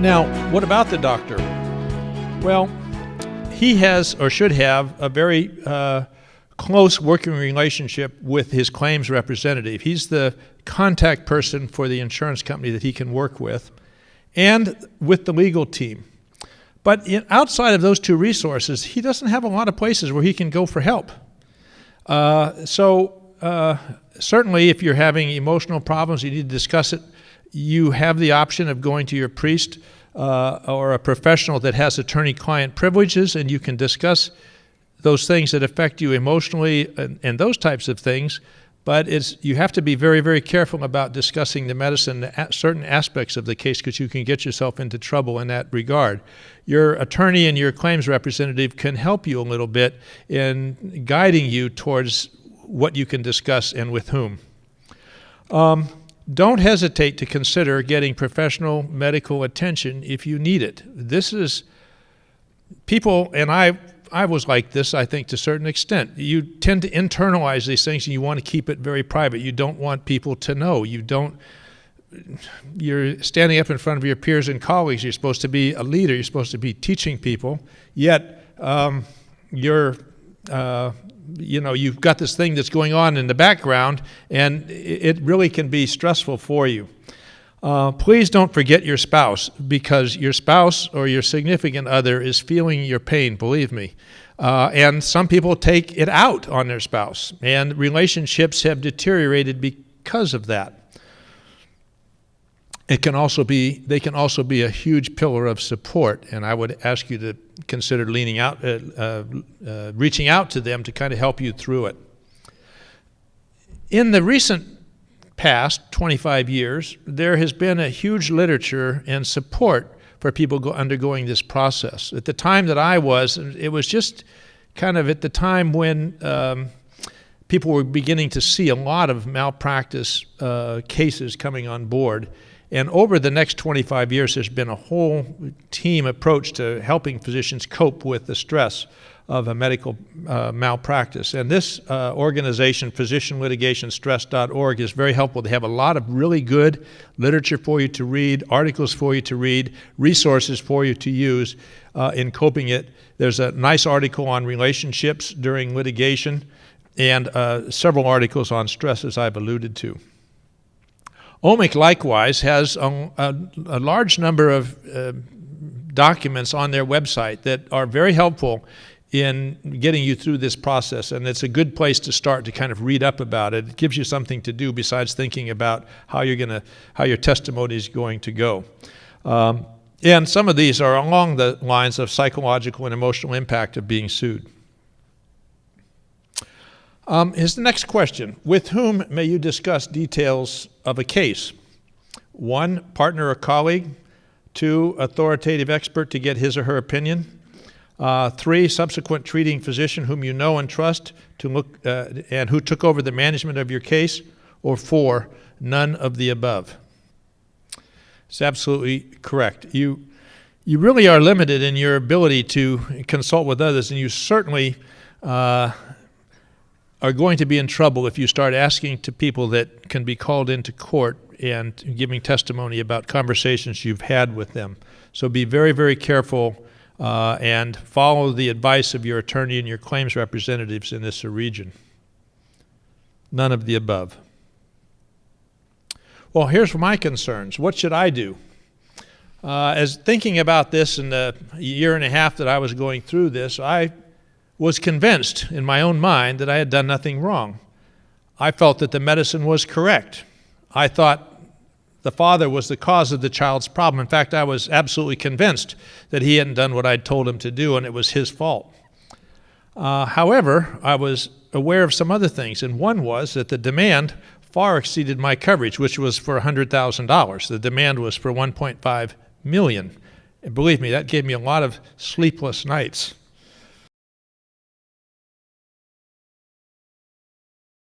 Now, what about the doctor? Well, he has or should have a very close working relationship with his claims representative. He's the contact person for the insurance company that he can work with, and with the legal team. But outside of those two resources, he doesn't have a lot of places where he can go for help. Certainly if you're having emotional problems, you need to discuss it. You have the option of going to your priest or a professional that has attorney-client privileges, and you can discuss those things that affect you emotionally and those types of things. But you have to be very, very careful about discussing the medicine, certain aspects of the case, because you can get yourself into trouble in that regard. Your attorney and your claims representative can help you a little bit in guiding you towards what you can discuss and with whom. Don't hesitate to consider getting professional medical attention if you need it. This is people, and I was like this, I think, to a certain extent. You tend to internalize these things and you want to keep it very private. You don't want people to know. You're standing up in front of your peers and colleagues. You're supposed to be a leader. You're supposed to be teaching people. Yet you've got this thing that's going on in the background, and it really can be stressful for you. Please don't forget your spouse, because your spouse or your significant other is feeling your pain, believe me. And some people take it out on their spouse, and relationships have deteriorated because of that. They can also be a huge pillar of support, and I would ask you to consider reaching out to them to kind of help you through it. In the recent past 25 years, there has been a huge literature and support for people undergoing this process. At the time that it was just kind of at the time when people were beginning to see a lot of malpractice cases coming on board. And over the next 25 years, there's been a whole team approach to helping physicians cope with the stress of a medical malpractice. And this organization, physicianlitigationstress.org, is very helpful. They have a lot of really good literature for you to read, articles for you to read, resources for you to use in coping it. There's a nice article on relationships during litigation, and several articles on stress, as I've alluded to. OMIC likewise has a large number of documents on their website that are very helpful in getting you through this process, and it's a good place to start to kind of read up about it. It gives you something to do besides thinking about how your testimony is going to go. And some of these are along the lines of psychological and emotional impact of being sued. Here's the next question. With whom may you discuss details of a case? 1, partner or colleague. 2, authoritative expert to get his or her opinion. 3, subsequent treating physician whom you know and trust and who took over the management of your case. Or 4, none of the above. It's absolutely correct. You really are limited in your ability to consult with others, and you certainly are going to be in trouble if you start asking to people that can be called into court and giving testimony about conversations you've had with them. So be very, very careful and follow the advice of your attorney and your claims representatives in this region. None of the above. Well, here's my concerns. What should I do? As thinking about this in the year and a half that I was going through this, I was convinced in my own mind that I had done nothing wrong. I felt that the medicine was correct. I thought the father was the cause of the child's problem. In fact, I was absolutely convinced that he hadn't done what I'd told him to do, and it was his fault. However, I was aware of some other things, and one was that the demand far exceeded my coverage, which was for $100,000. The demand was for $1.5 million. And believe me, that gave me a lot of sleepless nights.